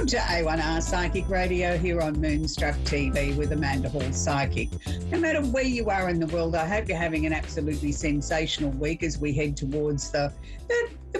Welcome to A1R Psychic Radio here on Moonstruck TV with Amanda Hall Psychic. No matter where you are in the world, I hope you're having an absolutely sensational week as we head towards the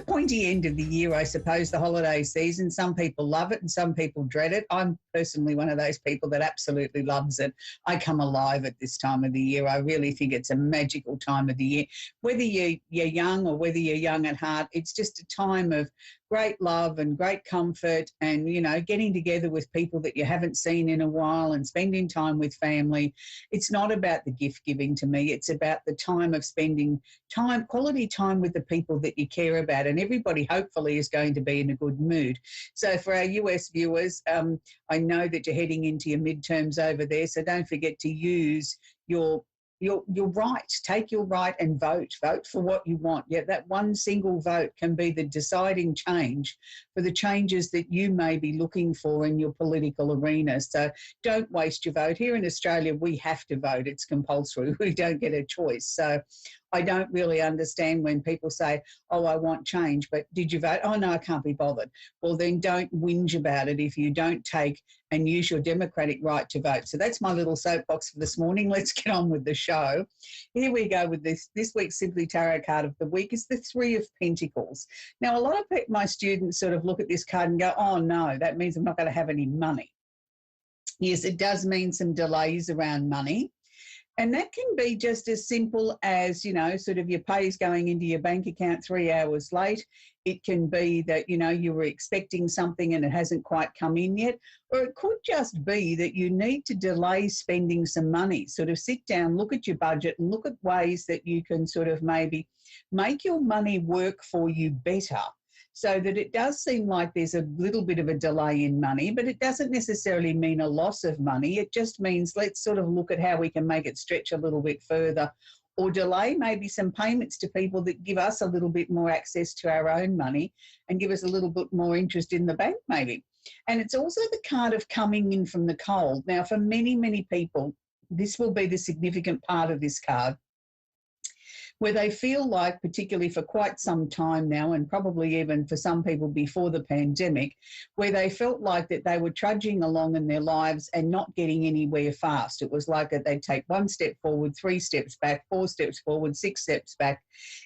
pointy end of the year, I suppose, the holiday season. Some people love it and some people dread it. I'm personally one of those people that absolutely loves it. I come alive at this time of the year. I really think it's a magical time of the year. Whether you're young or whether you're young at heart, it's just a time of great love and great comfort and, you know, getting together with people that you haven't seen in a while and spending time with family. It's not about the gift giving to me. It's about the time of spending time, quality time with the people that you care about. And everybody hopefully is going to be in a good mood. So for our US viewers, I know that you're heading into your midterms over there. So don't forget to use your right. Take your right and vote. Vote for what you want. Yeah, that one single vote can be the deciding change for the changes that you may be looking for in your political arena. So don't waste your vote. Here in Australia, we have to vote. It's compulsory. We don't get a choice. So I don't really understand when people say, oh, I want change, but did you vote? Oh, no, I can't be bothered. Well, then don't whinge about it if you don't take and use your democratic right to vote. So that's my little soapbox for this morning. Let's get on with the show. Here we go with this. This week's Simply Tarot card of the week is the Three of Pentacles. Now, a lot of my students sort of look at this card and go, oh, no, that means I'm not going to have any money. Yes, it does mean some delays around money. And that can be just as simple as, you know, sort of your pay is going into your bank account 3 hours late. It can be that, you know, you were expecting something and it hasn't quite come in yet. Or it could just be that you need to delay spending some money. Sort of sit down, look at your budget and look at ways that you can sort of maybe make your money work for you better. So that it does seem like there's a little bit of a delay in money, but it doesn't necessarily mean a loss of money. It just means let's sort of look at how we can make it stretch a little bit further or delay maybe some payments to people that give us a little bit more access to our own money and give us a little bit more interest in the bank maybe. And it's also the card of coming in from the cold. Now, for many, many people, this will be the significant part of this card, where they feel like, particularly for quite some time now, and probably even for some people before the pandemic, where they felt like that they were trudging along in their lives and not getting anywhere fast. It was like that they'd take 1 step forward, 3 steps back, 4 steps forward, 6 steps back.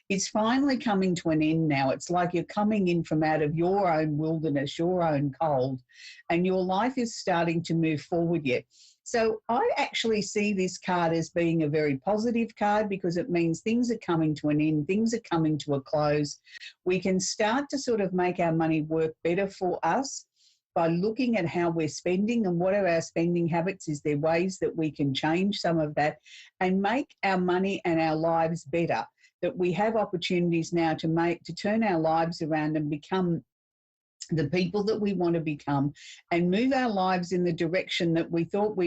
It's finally coming to an end now. It's like you're coming in from out of your own wilderness, your own cold, and your life is starting to move forward yet. So I actually see this card as being a very positive card because it means things are coming to an end, things are coming to a close. We can start to sort of make our money work better for us by looking at how we're spending and what are our spending habits. Is there ways that we can change some of that and make our money and our lives better, that we have opportunities now to turn our lives around and become the people that we want to become and move our lives in the direction that we thought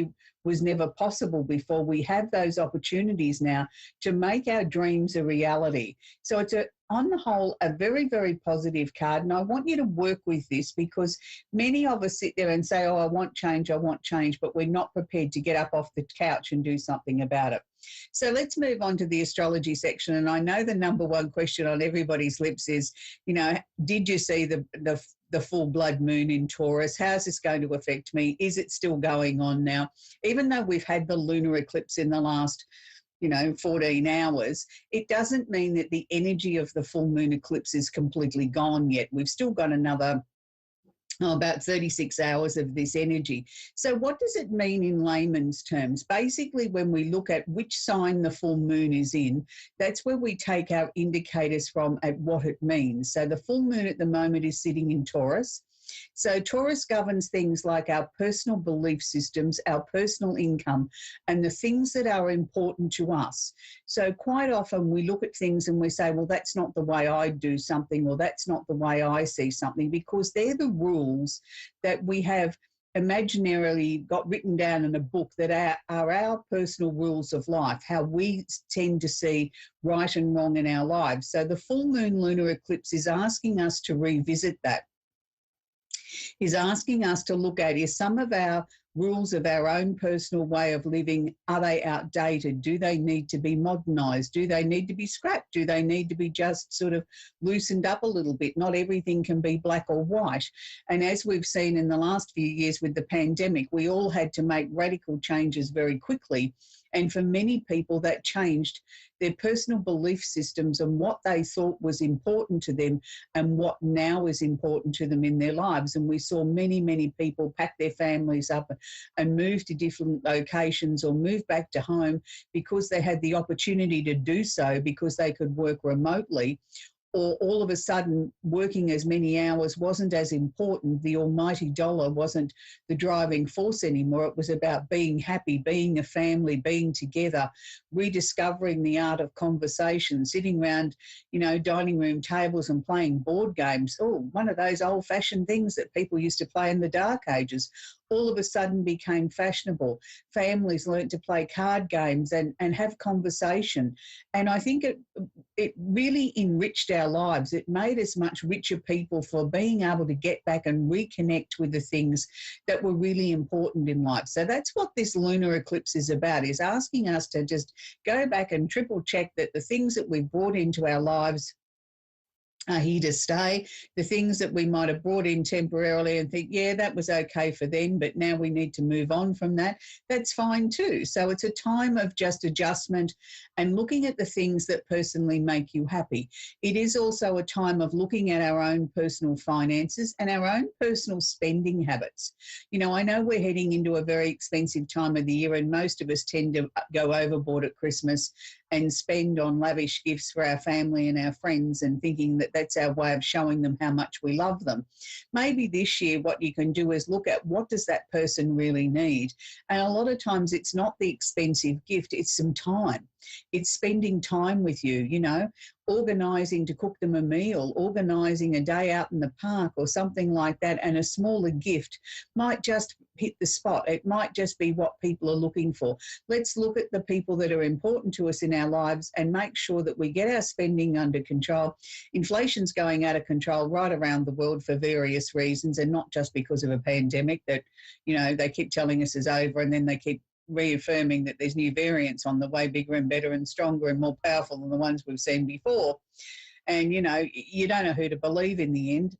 was never possible before. We have those opportunities now to make our dreams a reality. So it's on the whole, a very, very positive card. And I want you to work with this because many of us sit there and say, oh, I want change, but we're not prepared to get up off the couch and do something about it. So let's move on to the astrology section. And I know the number one question on everybody's lips is, you know, did you see the full blood moon in Taurus? How's this going to affect me? Is it still going on now? Even though we've had the lunar eclipse in the last 14 hours, it doesn't mean that the energy of the full moon eclipse is completely gone yet. We've still got another about 36 hours of this energy. So what does it mean in layman's terms? Basically, when we look at which sign the full moon is in, that's where we take our indicators from at what it means. So the full moon at the moment is sitting in Taurus. So Taurus governs things like our personal belief systems, our personal income, and the things that are important to us. So quite often we look at things and we say, well, that's not the way I do something, or that's not the way I see something, because they're the rules that we have imaginarily got written down in a book that are our personal rules of life, how we tend to see right and wrong in our lives. So the full moon lunar eclipse is asking us to revisit that. Is asking us to look at, is some of our rules of our own personal way of living, are they outdated? Do they need to be modernised? Do they need to be scrapped? Do they need to be just sort of loosened up a little bit? Not everything can be black or white. And as we've seen in the last few years with the pandemic, we all had to make radical changes very quickly. And for many people, that changed their personal belief systems and what they thought was important to them and what now is important to them in their lives. And we saw many, many people pack their families up and move to different locations or move back to home because they had the opportunity to do so because they could work remotely. Or all of a sudden working as many hours wasn't as important. The almighty dollar wasn't the driving force anymore. It was about being happy, being a family, being together, rediscovering the art of conversation, sitting around, dining room tables and playing board games. Oh, one of those old-fashioned things that people used to play in the dark ages all of a sudden became fashionable. Families learnt to play card games and have conversation. And I think it really enriched our lives. It made us much richer people for being able to get back and reconnect with the things that were really important in life. So that's what this lunar eclipse is about, is asking us to just go back and triple check that the things that we've brought into our lives are here to stay. The things that we might have brought in temporarily and think, yeah, that was okay for then, but now we need to move on from that, that's fine too. So it's a time of just adjustment and looking at the things that personally make you happy. It is also a time of looking at our own personal finances and our own personal spending habits. I know we're heading into a very expensive time of the year and most of us tend to go overboard at Christmas and spend on lavish gifts for our family and our friends and thinking that that's our way of showing them how much we love them. Maybe this year what you can do is look at what does that person really need. And a lot of times it's not the expensive gift, it's some time. It's spending time with you, organising to cook them a meal, organising a day out in the park or something like that, and a smaller gift might just hit the spot. It might just be what people are looking for. Let's look at the people that are important to us in our lives and make sure that we get our spending under control. Inflation's going out of control right around the world for various reasons, and not just because of a pandemic that, they keep telling us is over and then they keep reaffirming that there's new variants on the way, bigger and better and stronger and more powerful than the ones we've seen before. And, you don't know who to believe in the end.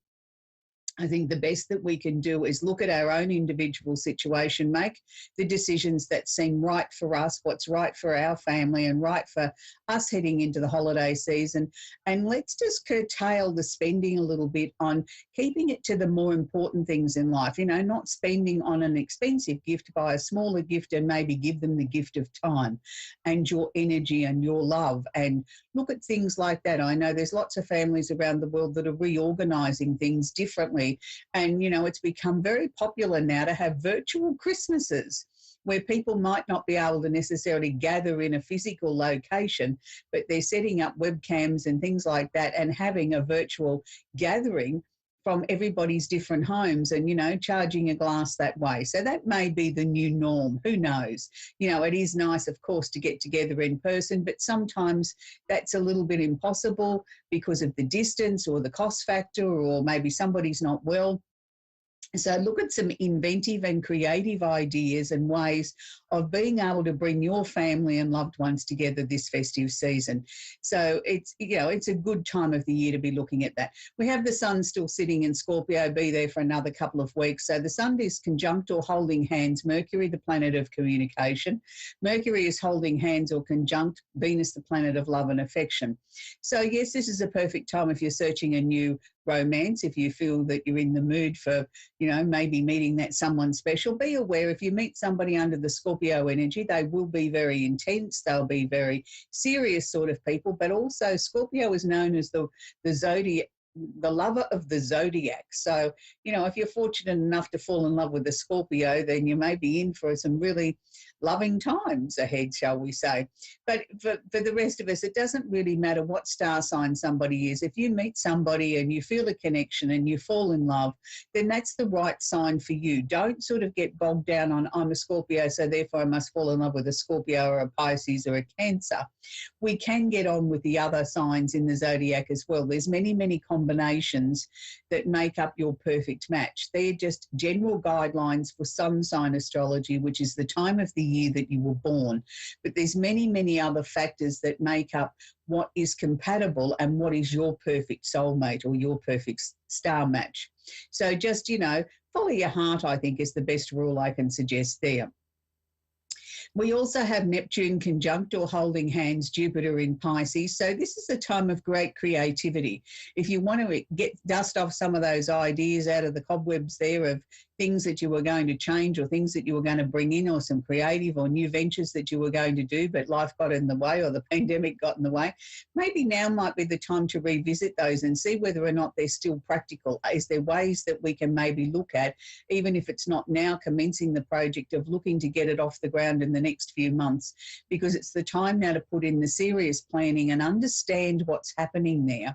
I think the best that we can do is look at our own individual situation, make the decisions that seem right for us, what's right for our family and right for us heading into the holiday season. And let's just curtail the spending a little bit on keeping it to the more important things in life, not spending on an expensive gift, buy a smaller gift and maybe give them the gift of time and your energy and your love, and look at things like that. I know there's lots of families around the world that are reorganising things differently. And, it's become very popular now to have virtual Christmases where people might not be able to necessarily gather in a physical location, but they're setting up webcams and things like that and having a virtual gathering from everybody's different homes and, charging a glass that way. So that may be the new norm. Who knows? It is nice, of course, to get together in person, but sometimes that's a little bit impossible because of the distance or the cost factor, or maybe somebody's not well. So look at some inventive and creative ideas and ways of being able to bring your family and loved ones together this festive season. So it's a good time of the year to be looking at that. We have the sun still sitting in Scorpio, be there for another couple of weeks. So the sun is conjunct or holding hands Mercury, the planet of communication. Mercury is holding hands or conjunct Venus, the planet of love and affection. So yes, this is a perfect time if you're searching a new romance, if you feel that you're in the mood for, maybe meeting that someone special. Be aware if you meet somebody under the Scorpio energy, they will be very intense. They'll be very serious sort of people, but also Scorpio is known as the zodiac, the lover of the zodiac. So, if you're fortunate enough to fall in love with a Scorpio, then you may be in for some really loving times ahead, shall we say. But for the rest of us, it doesn't really matter what star sign somebody is. If you meet somebody and you feel a connection and you fall in love, then that's the right sign for you. Don't sort of get bogged down on, I'm a Scorpio, so therefore I must fall in love with a Scorpio or a Pisces or a Cancer. We can get on with the other signs in the zodiac as well. There's many, many combinations combinations that make up your perfect match. They're just general guidelines for sun sign astrology, which is the time of the year that you were born. But there's many, many other factors that make up what is compatible and what is your perfect soulmate or your perfect star match. So just, follow your heart, I think, is the best rule I can suggest there. We also have Neptune conjunct or holding hands Jupiter in Pisces. So this is a time of great creativity. If you want to dust off some of those ideas out of the cobwebs there of things that you were going to change or things that you were going to bring in or some creative or new ventures that you were going to do, but life got in the way or the pandemic got in the way, maybe now might be the time to revisit those and see whether or not they're still practical. Is there ways that we can maybe look at, even if it's not now commencing the project, of looking to get it off the ground in the next few months, because it's the time now to put in the serious planning and understand what's happening there,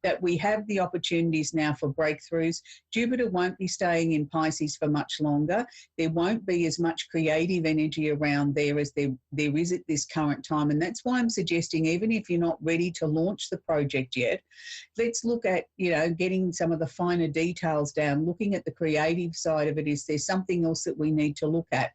that we have the opportunities now for breakthroughs. Jupiter won't be staying in Pisces for much longer. There won't be as much creative energy around there as there is at this current time. And that's why I'm suggesting, even if you're not ready to launch the project yet, let's look at, getting some of the finer details down, looking at the creative side of it. Is there something else that we need to look at?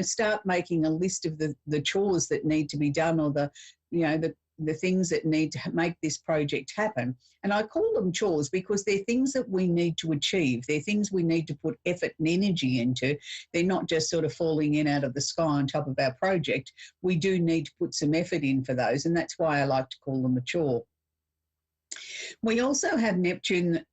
Start making a list of the chores that need to be done, or the things that need to make this project happen. And I call them chores because they're things that we need to achieve. They're things we need to put effort and energy into. They're not just sort of falling in out of the sky on top of our project. We do need to put some effort in for those, and that's why I like to call them a chore. We also have Neptune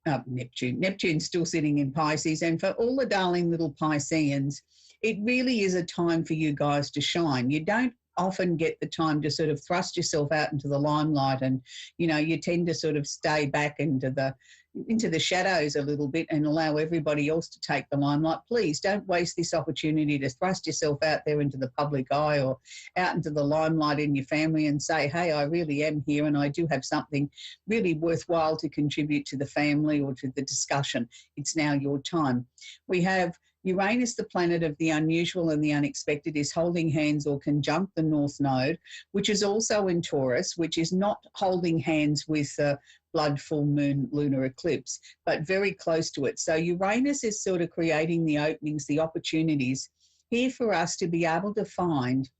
still sitting in Pisces, and for all the darling little Pisceans, it really is a time for you guys to shine. You don't often get the time to sort of thrust yourself out into the limelight, and you tend to sort of stay back into the shadows a little bit and allow everybody else to take the limelight. Please don't waste this opportunity to thrust yourself out there into the public eye or out into the limelight in your family and say, hey, I really am here and I do have something really worthwhile to contribute to the family or to the discussion. It's now your time. We have Uranus, the planet of the unusual and the unexpected, is holding hands or conjunct the North Node, which is also in Taurus, which is not holding hands with blood full moon lunar eclipse, but very close to it. So Uranus is sort of creating the openings, the opportunities here for us to be able to find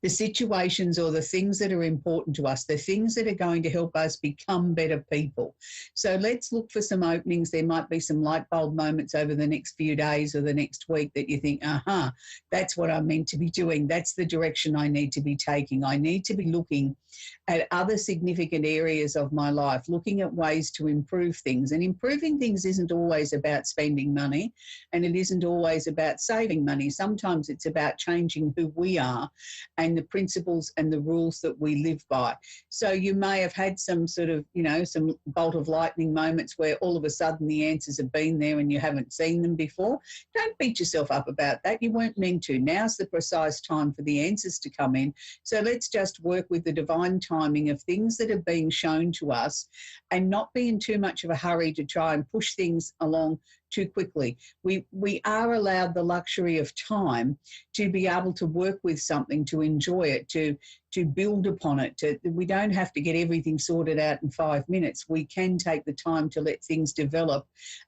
the situations or the things that are important to us, the things that are going to help us become better people. So let's look for some openings. There might be some light bulb moments over the next few days or the next week that you think, that's what I'm meant to be doing. That's the direction I need to be taking. I need to be looking at other significant areas of my life, looking at ways to improve things. And improving things isn't always about spending money, and it isn't always about saving money. Sometimes it's about changing who we are and the principles and the rules that we live by. So you may have had some sort of, some bolt of lightning moments where all of a sudden the answers have been there and you haven't seen them before. Don't beat yourself up about that. You weren't meant to. Now's the precise time for the answers to come in. So let's just work with the divine timing of things that are being shown to us and not be in too much of a hurry to try and push things along too quickly. We are allowed the luxury of time to be able to work with something, to enjoy it, to build upon it. We don't have to get everything sorted out in 5 minutes. We can take the time to let things develop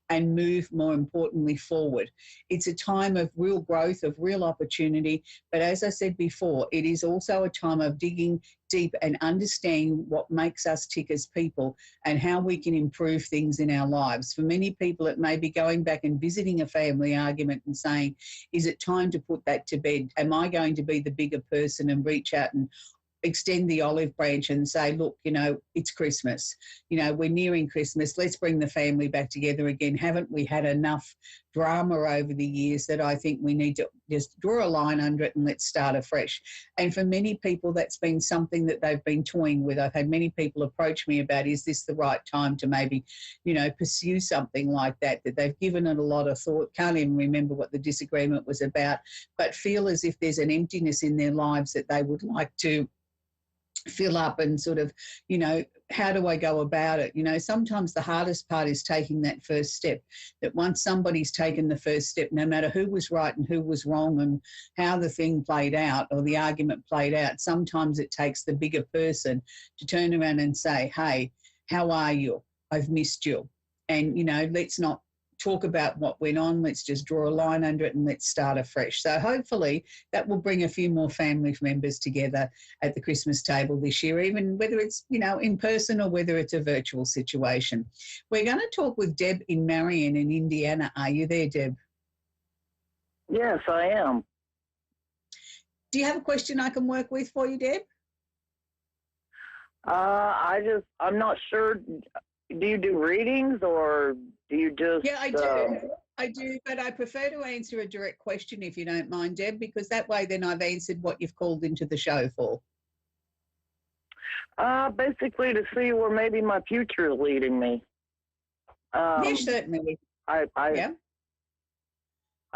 and move, more importantly, forward. It's a time of real growth, of real opportunity. But as I said before, it is also a time of digging deep and understanding what makes us tick as people and how we can improve things in our lives. For many people, it may be going back and visiting a family argument and saying, is it time to put that to bed? Am I going to be the bigger person and reach out and extend the olive branch and say, look, it's Christmas. We're nearing Christmas. Let's bring the family back together again. Haven't we had enough drama over the years that I think we need to just draw a line under it and let's start afresh? And for many people, that's been something that they've been toying with. I've had many people approach me about, is this the right time to maybe, pursue something like that they've given it a lot of thought, can't even remember what the disagreement was about, but feel as if there's an emptiness in their lives that they would like to fill up and sort of, how do I go about it? Sometimes the hardest part is taking that first step, that once somebody's taken the first step, no matter who was right and who was wrong and how the thing played out or the argument played out, sometimes it takes the bigger person to turn around and say, hey, how are you? I've missed you. And, let's not talk about what went on. Let's just draw a line under it and let's start afresh. So hopefully that will bring a few more family members together at the Christmas table this year, even whether it's, in person or whether it's a virtual situation. We're going to talk with Deb in Marion in Indiana. Are you there, Deb? Yes, I am. Do you have a question I can work with for you, Deb? I'm not sure. Do you do readings or do you just... Yeah, I do. I do, but I prefer to answer a direct question if you don't mind, Deb, because that way then I've answered what you've called into the show for. Basically to see where maybe my future is leading me. Yes, certainly. I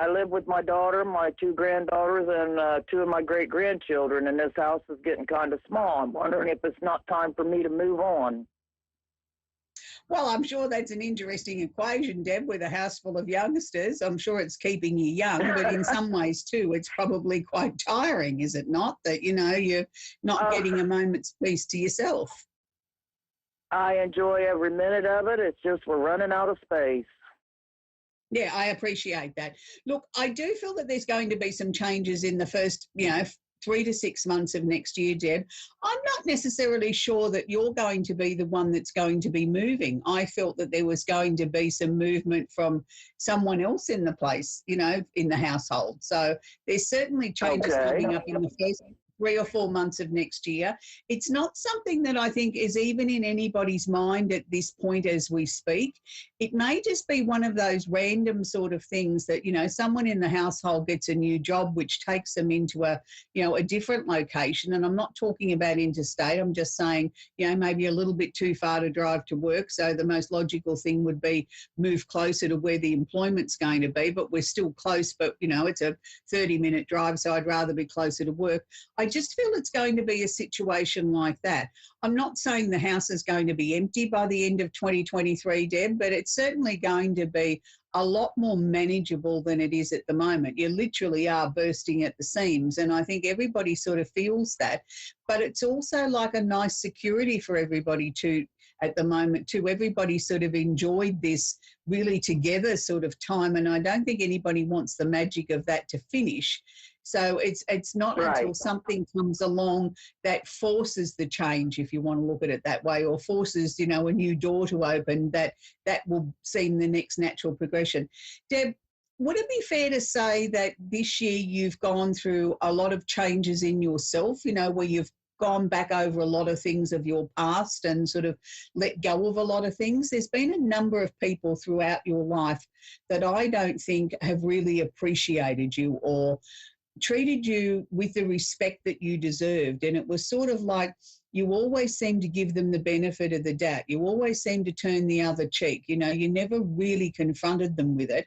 live with my daughter, my 2 granddaughters, and 2 of my great-grandchildren, and this house is getting kind of small. I'm wondering if it's not time for me to move on. Well, I'm sure that's an interesting equation, Deb, with a house full of youngsters. I'm sure it's keeping you young, but in some ways too, it's probably quite tiring, is it not? That, you're not getting a moment's peace to yourself. I enjoy every minute of it. It's just we're running out of space. Yeah, I appreciate that. Look, I do feel that there's going to be some changes in the first, 3 to 6 months of next year, Deb. I'm not necessarily sure that you're going to be the one that's going to be moving. I felt that there was going to be some movement from someone else in the place, in the household. So there's certainly changes coming up in the first 3 or 4 months of next year. It's not something that I think is even in anybody's mind at this point as we speak. It may just be one of those random sort of things that, someone in the household gets a new job which takes them into a different location. And I'm not talking about interstate. I'm just saying, maybe a little bit too far to drive to work. So the most logical thing would be move closer to where the employment's going to be, but we're still close, but, it's a 30-minute drive, so I'd rather be closer to work. I just feel it's going to be a situation like that. I'm not saying the house is going to be empty by the end of 2023, Deb, but it's certainly going to be a lot more manageable than it is at the moment. You literally are bursting at the seams, and I think everybody sort of feels that. But it's also like a nice security for everybody at the moment too. Everybody sort of enjoyed this really together sort of time, and I don't think anybody wants the magic of that to finish. So it's not until something comes along that forces the change, if you want to look at it that way, or forces, a new door to open, that will seem the next natural progression. Deb, would it be fair to say that this year you've gone through a lot of changes in yourself, where you've gone back over a lot of things of your past and sort of let go of a lot of things? There's been a number of people throughout your life that I don't think have really appreciated you or treated you with the respect that you deserved. And it was sort of like you always seemed to give them the benefit of the doubt. You always seemed to turn the other cheek. You never really confronted them with it.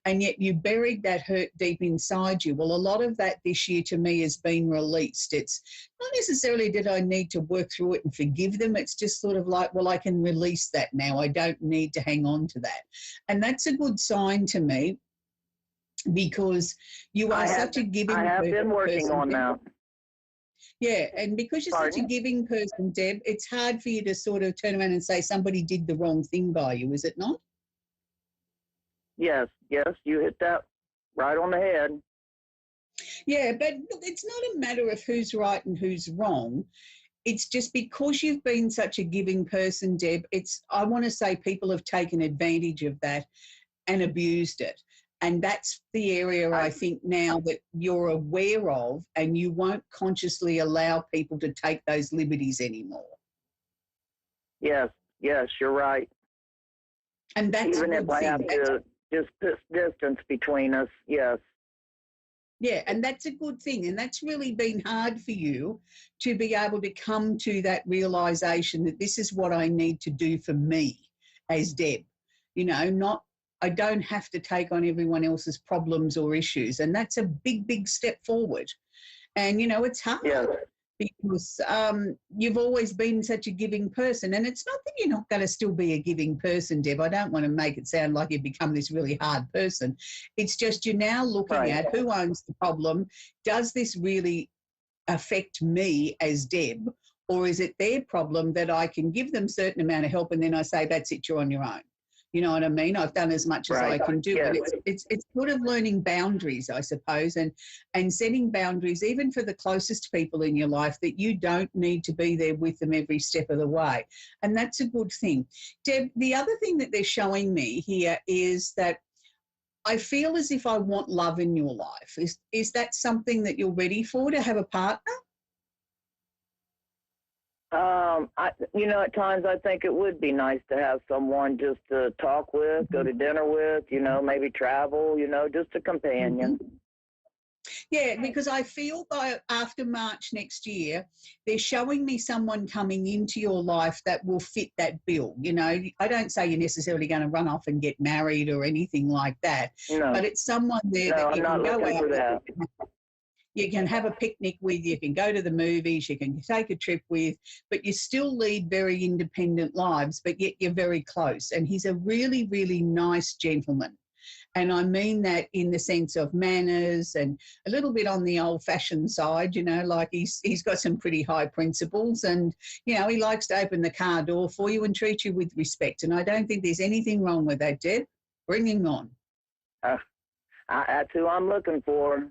And yet you buried that hurt deep inside you. Well, a lot of that this year to me has been released. It's not necessarily that I need to work through it and forgive them. It's just sort of like, well, I can release that now. I don't need to hang on to that. And that's a good sign to me, because you are such a giving person. I have been working on that. Yeah, and because you're such a giving person, Deb, it's hard for you to sort of turn around and say somebody did the wrong thing by you, is it not? Yes, you hit that right on the head. Yeah, but look, it's not a matter of who's right and who's wrong. It's just because you've been such a giving person, Deb, I want to say people have taken advantage of that and abused it. And that's the area I think now that you're aware of, and you won't consciously allow people to take those liberties anymore. Yes, you're right. And that's even if I have to just put distance between us, yes. Yeah, and that's a good thing. And that's really been hard for you to be able to come to that realisation that this is what I need to do for me as Deb. I don't have to take on everyone else's problems or issues. And that's a big, big step forward. And, it's hard because you've always been such a giving person. And it's not that you're not going to still be a giving person, Deb. I don't want to make it sound like you've become this really hard person. It's just you're now looking at who owns the problem. Does this really affect me as Deb? Or is it their problem that I can give them a certain amount of help and then I say, that's it, you're on your own? You know what I mean? I've done as much as I can do, Yes. but it's sort of learning boundaries, I suppose, and setting boundaries even for the closest people in your life, that you don't need to be there with them every step of the way. And that's a good thing. Deb, the other thing that they're showing me here is that I feel as if I want love in your life. Is that something that you're ready for, to have a partner? At times I think it would be nice to have someone just to talk with, go to dinner with, maybe travel, just a companion. Yeah, because I feel by after March next year, they're showing me someone coming into your life that will fit that bill. I don't say you're necessarily going to run off and get married or anything like that, No, but it's someone there no, that I'm you not can go looking out for that. You can have a picnic with, you can go to the movies, you can take a trip with, but you still lead very independent lives, but yet you're very close. And he's a really, really nice gentleman. And I mean that in the sense of manners and a little bit on the old-fashioned side, like he's got some pretty high principles, and, he likes to open the car door for you and treat you with respect. And I don't think there's anything wrong with that, Deb. Bring him on. That's who I'm looking for.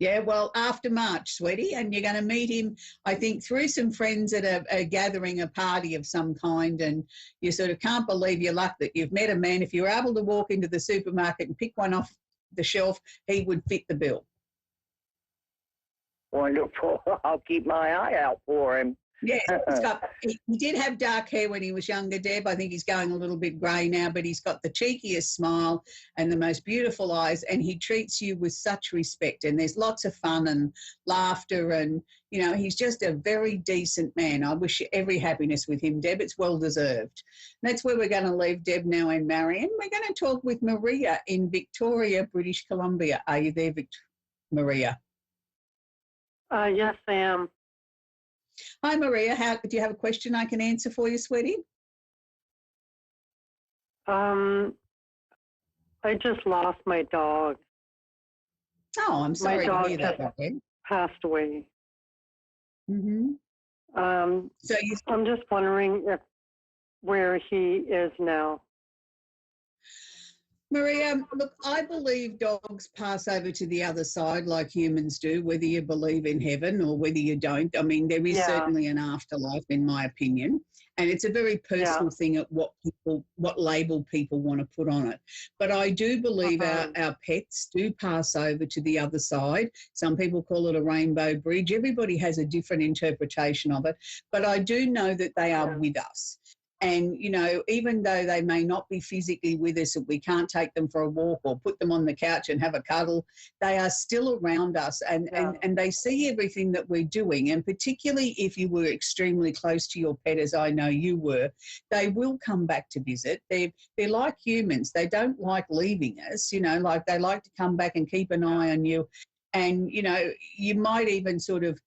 Yeah, well, after March, sweetie, and you're going to meet him, I think, through some friends at a gathering, a party of some kind, and you sort of can't believe your luck that you've met a man. If you were able to walk into the supermarket and pick one off the shelf, he would fit the bill. Wonderful. I'll keep my eye out for him. Yeah, he did have dark hair when he was younger, Deb. I think he's going a little bit grey now, but he's got the cheekiest smile and the most beautiful eyes, and he treats you with such respect. And there's lots of fun and laughter, and, he's just a very decent man. I wish you every happiness with him, Deb. It's well deserved. And that's where we're going to leave Deb now and Marion. We're going to talk with Maria in Victoria, British Columbia. Are you there, Maria? Yes, I am. Hi, Maria. Do you have a question I can answer for you, sweetie? I just lost my dog. Oh, I'm sorry to hear that, Maria. Passed away. Mm-hmm. I'm just wondering where he is now. Maria, look, I believe dogs pass over to the other side like humans do, whether you believe in heaven or whether you don't. I mean, there is certainly an afterlife, in my opinion, and it's a very personal thing at what label people want to put on it. But I do believe our pets do pass over to the other side. Some people call it a rainbow bridge. Everybody has a different interpretation of it. But I do know that they are with us. And, even though they may not be physically with us, and we can't take them for a walk or put them on the couch and have a cuddle, they are still around us, and they see everything that we're doing. And particularly if you were extremely close to your pet, as I know you were, they will come back to visit. They're like humans. They don't like leaving us, like they like to come back and keep an eye on you. And, you might even sort of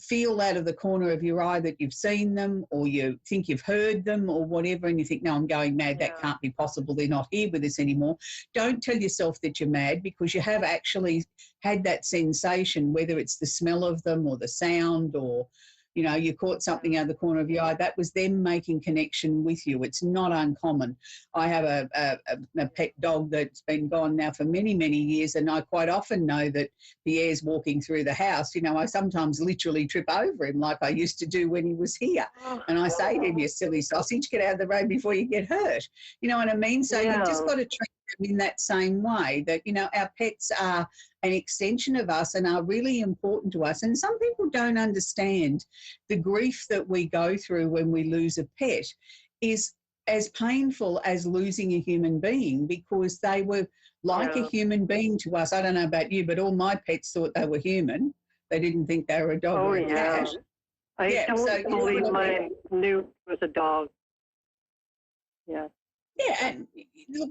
feel out of the corner of your eye that you've seen them, or you think you've heard them or whatever, and you think, no, I'm going mad, that can't be possible, they're not here with us anymore. Don't tell yourself that you're mad, because you have actually had that sensation, whether it's the smell of them or the sound, or you caught something out of the corner of your eye. That was them making connection with you. It's not uncommon. I have a pet dog that's been gone now for many, many years, and I quite often know that Pierre's walking through the house. I sometimes literally trip over him like I used to do when he was here. And I say to him, you silly sausage, get out of the road before you get hurt. You know what I mean? So you've just got to treat them in that same way, that, our pets are an extension of us and are really important to us. And some people don't understand the grief that we go through when we lose a pet is as painful as losing a human being, because they were like a human being to us. I don't know about you, but all my pets thought they were human. They didn't think they were a dog or a cat. I don't believe mine knew it was a dog. Yeah. Yeah, and look,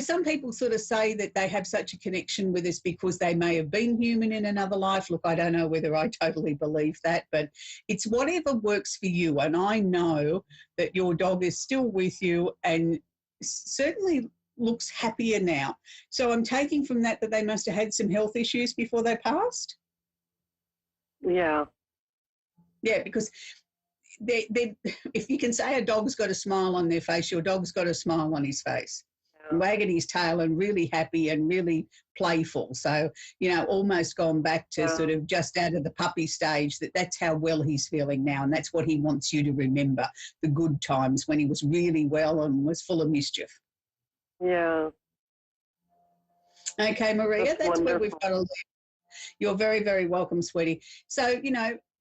some people sort of say that they have such a connection with us because they may have been human in another life. Look, I don't know whether I totally believe that, but it's whatever works for you. And I know that your dog is still with you and certainly looks happier now. So I'm taking from that they must have had some health issues before they passed? Yeah. Yeah, because if you can say a dog's got a smile on their face, your dog's got a smile on his face, wagging his tail and really happy and really playful. So, almost gone back to sort of just out of the puppy stage, that's how well he's feeling now. And that's what he wants you to remember, the good times when he was really well and was full of mischief. Yeah. Okay, Maria, that's where we've wonderful. got to leave. You're very, very welcome, sweetie. So,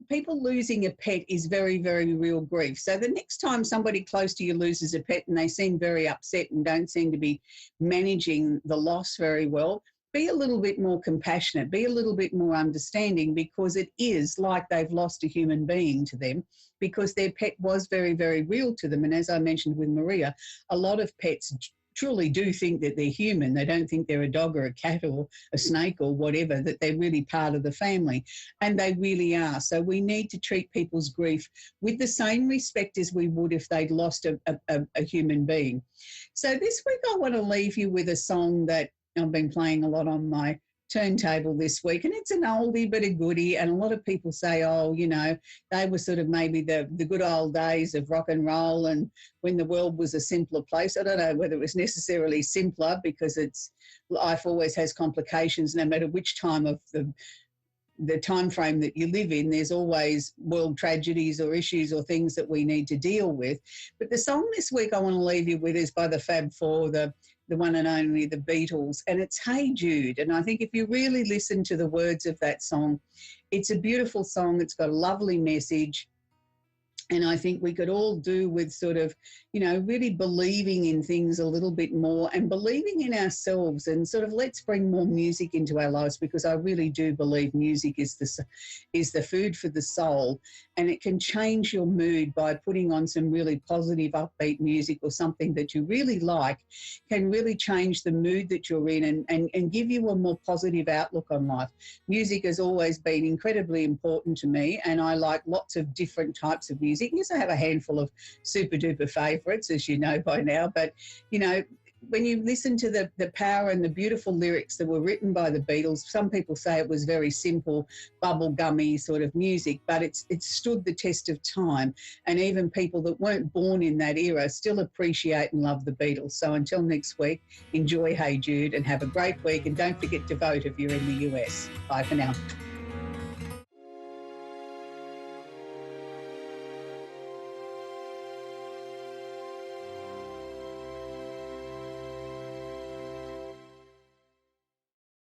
people losing a pet is very, very real grief. So the next time somebody close to you loses a pet and they seem very upset and don't seem to be managing the loss very well, be a little bit more compassionate, be a little bit more understanding, because it is like they've lost a human being to them, because their pet was very, very real to them. And as I mentioned with Maria, a lot of pets truly do think that they're human. They don't think they're a dog or a cat or a snake or whatever, that they're really part of the family. And they really are. So we need to treat people's grief with the same respect as we would if they'd lost a human being. So this week I want to leave you with a song that I've been playing a lot on my turntable this week, and it's an oldie but a goodie. And a lot of people say, oh, they were sort of maybe the good old days of rock and roll and when the world was a simpler place. I don't know whether it was necessarily simpler, because life always has complications no matter which time of the time frame that you live in. There's always world tragedies or issues or things that we need to deal with. But the song this week I want to leave you with is by the Fab Four, the one and only the Beatles, and it's Hey Jude. And I think if you really listen to the words of that song, it's a beautiful song. It's got a lovely message. And I think we could all do with sort of, really believing in things a little bit more and believing in ourselves, and sort of let's bring more music into our lives, because I really do believe music is the food for the soul, and it can change your mood by putting on some really positive, upbeat music or something that you really like, can really change the mood that you're in and give you a more positive outlook on life. Music has always been incredibly important to me, and I like lots of different types of music. Yes, I have a handful of super duper favourites, as you know by now, but, when you listen to the power and the beautiful lyrics that were written by the Beatles, some people say it was very simple, bubblegummy sort of music, but it's stood the test of time. And even people that weren't born in that era still appreciate and love the Beatles. So until next week, enjoy Hey Jude and have a great week. And don't forget to vote if you're in the US. Bye for now.